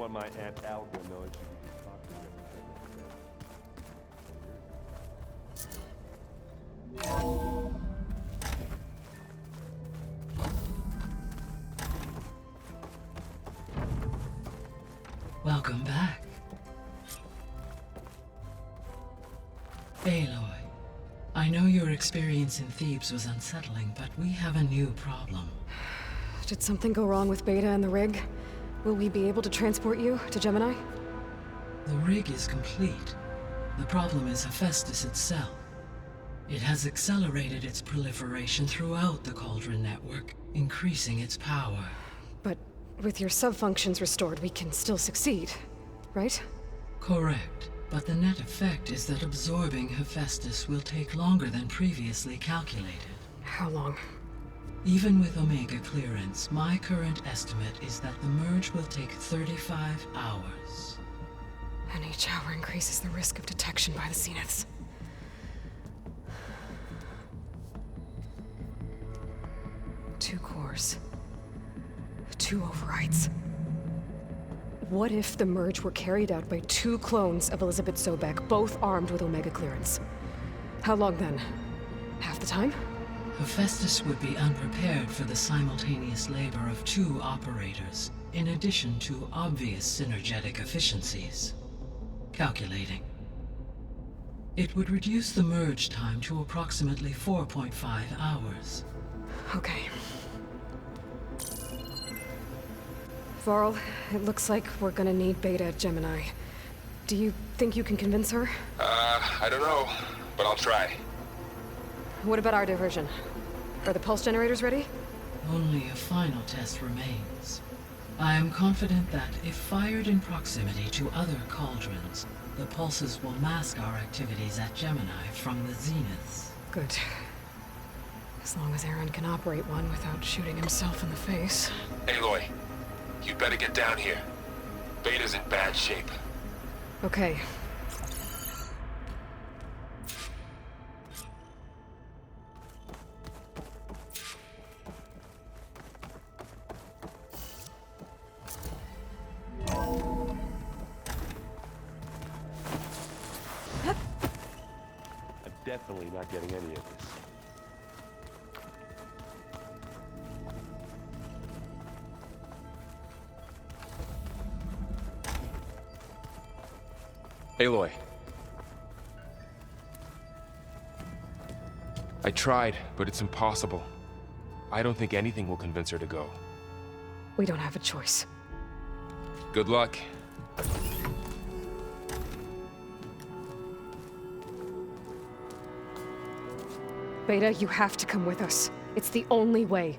want my Aunt Alga knowing she could be talking to Welcome back. Aloy, I know your experience in Thebes was unsettling, but we have a new problem. Did something go wrong with Beta and the rig? Will we be able to transport you to Gemini? The rig is complete. The problem is Hephaestus itself. It has accelerated its proliferation throughout the Cauldron network, increasing its power. But with your sub-functions restored, we can still succeed, right? Correct. But the net effect is that absorbing Hephaestus will take longer than previously calculated. How long? Even with Omega clearance, my current estimate is that the merge will take 35 hours. And each hour increases the risk of detection by the Zeniths. Two cores. Two overrides. What if the merge were carried out by two clones of Elizabeth Sobek, both armed with Omega clearance? How long then? Half the time? Hephaestus would be unprepared for the simultaneous labor of two operators, in addition to obvious synergetic efficiencies. Calculating. It would reduce the merge time to approximately 4.5 hours. Okay. Varl, it looks like we're gonna need Beta at Gemini. Do you think you can convince her? I don't know, but I'll try. What about our diversion? Are the pulse generators ready? Only a final test remains. I am confident that, if fired in proximity to other cauldrons, the pulses will mask our activities at Gemini from the Zeniths. Good. As long as Aaron can operate one without shooting himself in the face. Aloy, you better get down here. Beta's in bad shape. Okay. I'm definitely not getting any of this. Aloy. I tried, but it's impossible. I don't think anything will convince her to go. We don't have a choice. Good luck. Beta, you have to come with us. It's the only way.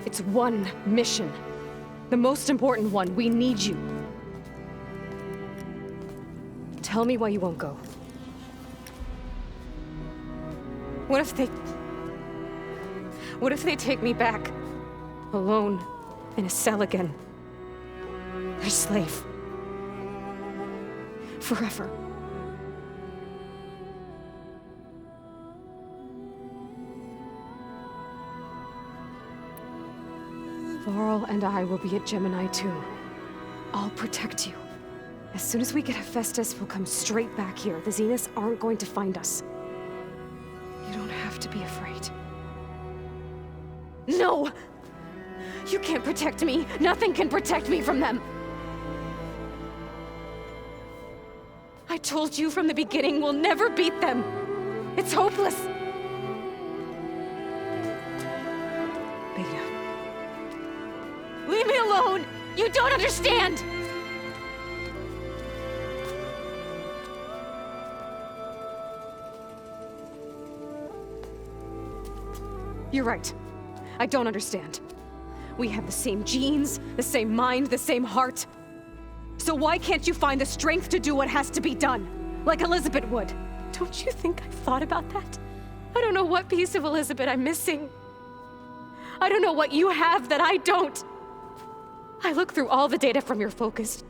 It's one mission. The most important one. We need you. Tell me why you won't go. What if they take me back? Alone, in a cell again. Their slave. Forever. Varl and I will be at Gemini too. I'll protect you. As soon as we get Hephaestus, we'll come straight back here. The Zeniths aren't going to find us. You don't have to be afraid. No! You can't protect me. Nothing can protect me from them. I told you from the beginning we'll never beat them. It's hopeless. Beta. Leave me alone! You don't understand! You're right. I don't understand. We have the same genes, the same mind, the same heart. So why can't you find the strength to do what has to be done? Like Elizabeth would. Don't you think I've thought about that? I don't know what piece of Elizabeth I'm missing. I don't know what you have that I don't. I look through all the data from your focus.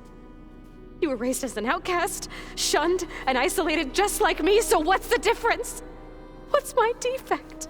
You were raised as an outcast, shunned, and isolated just like me, so what's the difference? What's my defect?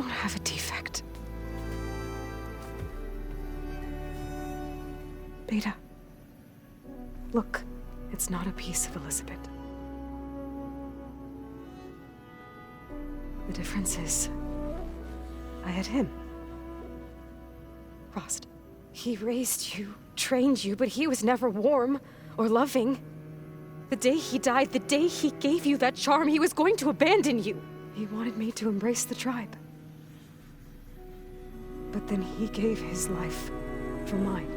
don't have a defect. Beta. Look, it's not a piece of Elizabeth. The difference is, I had him. Frost. He raised you, trained you, but he was never warm or loving. The day he died, the day he gave you that charm, he was going to abandon you. He wanted me to embrace the tribe. But then he gave his life for mine.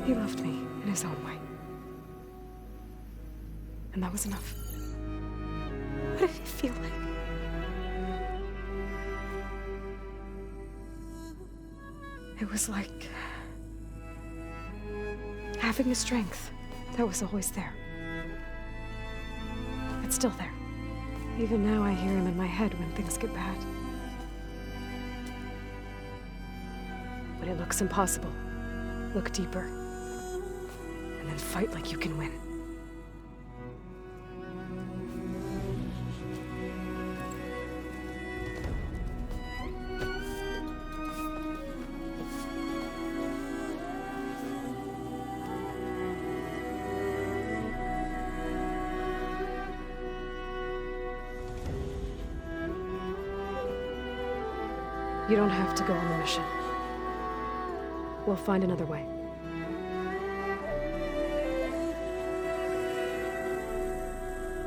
He loved me in his own way. And that was enough. What did it feel like? It was like having a strength that was always there. It's still there. Even now I hear him in my head when things get bad. When it looks impossible, look deeper. And then fight like you can win. You don't have to go on the mission. We'll find another way.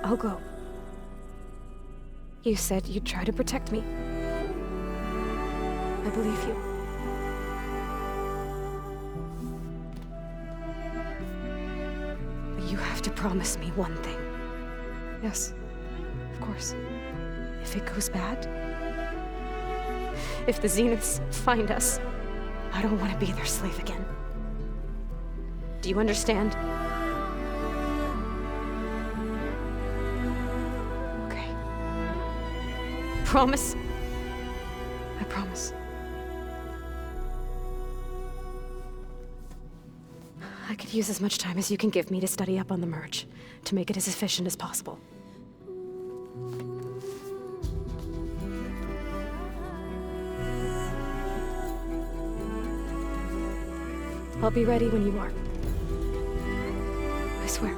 I'll go. You said you'd try to protect me. I believe you. But you have to promise me one thing. Yes, of course. If it goes bad, if the Zeniths find us, I don't want to be their slave again. Do you understand? Okay. Promise? I promise. I could use as much time as you can give me to study up on the merge, to make it as efficient as possible. I'll be ready when you are. I swear.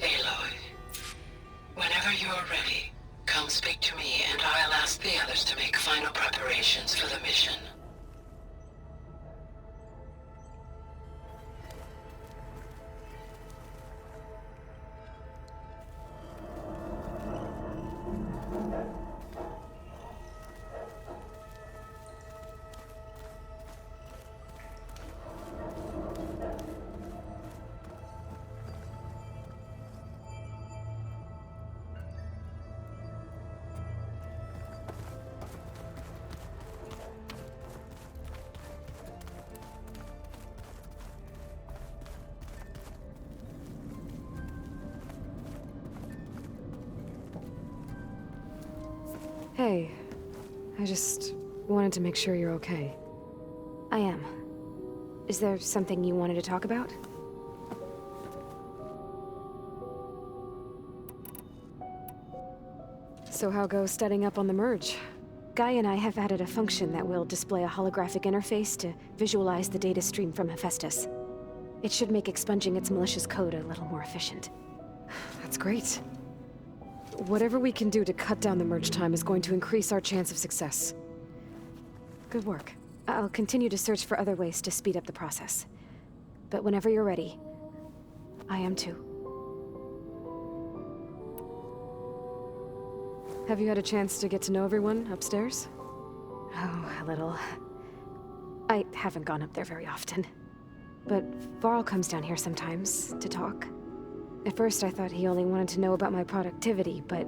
Aloy, whenever you're ready, come speak to me and I'll ask the others to make final preparations for the mission. Hey, I just wanted to make sure you're okay. I am. Is there something you wanted to talk about? So how goes studying up on the merge? Guy and I have added a function that will display a holographic interface to visualize the data stream from Hephaestus. It should make expunging its malicious code a little more efficient. That's great. Whatever we can do to cut down the merge time is going to increase our chance of success. Good work. I'll continue to search for other ways to speed up the process. But whenever you're ready, I am too. Have you had a chance to get to know everyone upstairs? Oh, a little. I haven't gone up there very often. But Varl comes down here sometimes to talk. At first I thought he only wanted to know about my productivity, but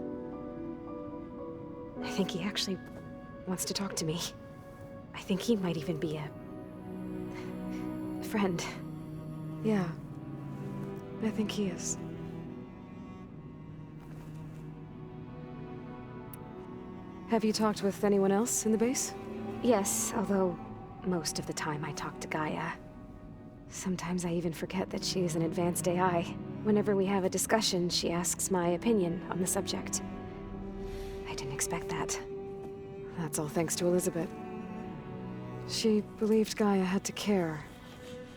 I think he actually wants to talk to me. I think he might even be a friend. Yeah, I think he is. Have you talked with anyone else in the base? Yes, although most of the time I talk to Gaia. Sometimes I even forget that she's an advanced AI. Whenever we have a discussion, she asks my opinion on the subject. I didn't expect that. That's all thanks to Elizabeth. She believed Gaia had to care,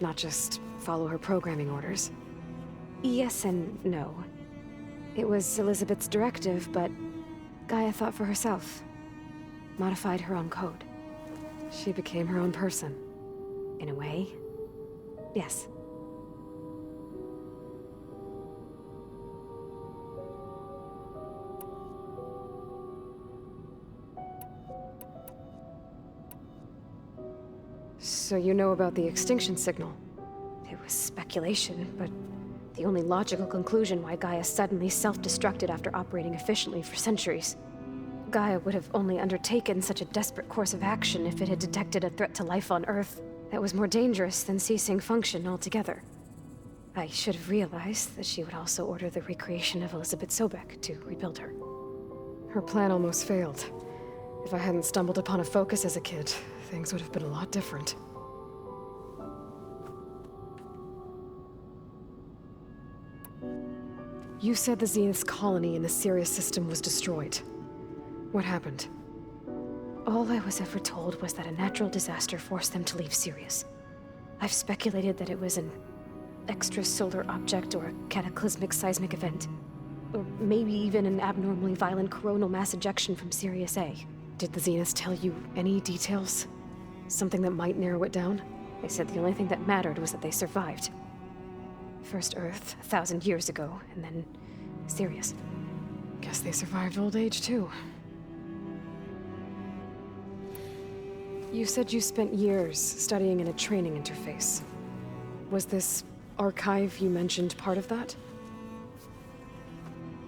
not just follow her programming orders. Yes and no. It was Elizabeth's directive, but Gaia thought for herself. Modified her own code. She became her own person. In a way, yes. So you know about the extinction signal? It was speculation, but the only logical conclusion why Gaia suddenly self-destructed after operating efficiently for centuries. Gaia would have only undertaken such a desperate course of action if it had detected a threat to life on Earth that was more dangerous than ceasing function altogether. I should have realized that she would also order the recreation of Elizabeth Sobek to rebuild her. Her plan almost failed. If I hadn't stumbled upon a focus as a kid, things would have been a lot different. You said the Zenith's colony in the Sirius system was destroyed. What happened? All I was ever told was that a natural disaster forced them to leave Sirius. I've speculated that it was an extrasolar object or a cataclysmic seismic event. Or maybe even an abnormally violent coronal mass ejection from Sirius A. Did the Zeniths tell you any details? Something that might narrow it down? They said the only thing that mattered was that they survived. First Earth, 1,000 years ago, and then Sirius. Guess they survived old age, too. You said you spent years studying in a training interface. Was this archive you mentioned part of that?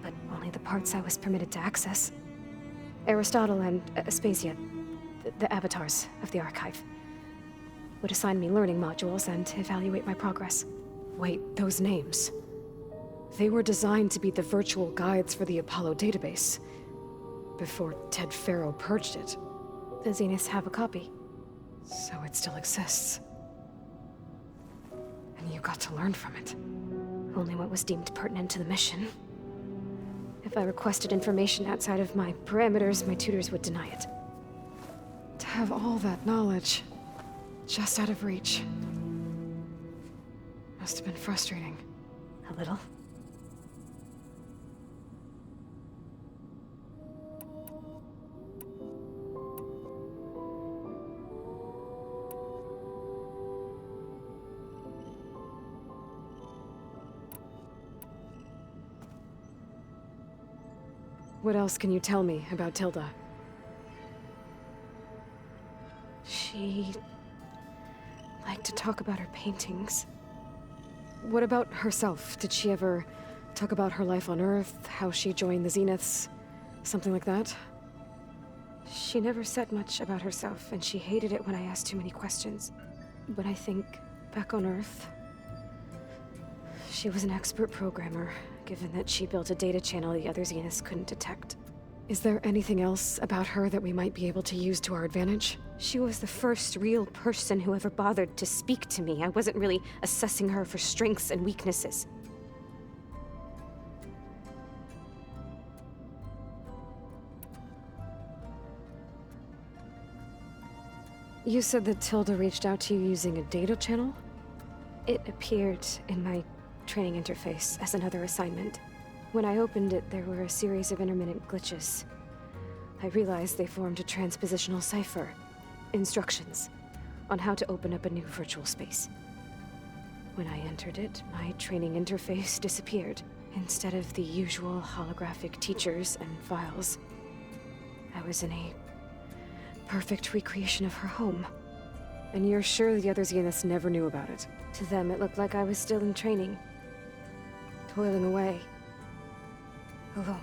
But only the parts I was permitted to access. Aristotle and Aspasia, the avatars of the archive, would assign me learning modules and evaluate my progress. Wait, those names. They were designed to be the virtual guides for the Apollo database, before Ted Faro purged it. The Zeniths have a copy. So it still exists. And you got to learn from it. Only what was deemed pertinent to the mission. If I requested information outside of my parameters, my tutors would deny it. To have all that knowledge, just out of reach. Must have been frustrating. A little. What else can you tell me about Tilda? She liked to talk about her paintings. What about herself? Did she ever talk about her life on Earth, how she joined the Zeniths, something like that? She never said much about herself, and she hated it when I asked too many questions. But I think, back on Earth, she was an expert programmer, given that she built a data channel the other Zeniths couldn't detect. Is there anything else about her that we might be able to use to our advantage? She was the first real person who ever bothered to speak to me. I wasn't really assessing her for strengths and weaknesses. You said that Tilda reached out to you using a data channel? It appeared in my training interface as another assignment. When I opened it, there were a series of intermittent glitches. I realized they formed a transpositional cipher. Instructions on how to open up a new virtual space. When I entered it, my training interface disappeared. Instead of the usual holographic teachers and files, I was in a perfect recreation of her home. And you're sure the other Zeniths never knew about it? To them, it looked like I was still in training. Toiling away. Alone.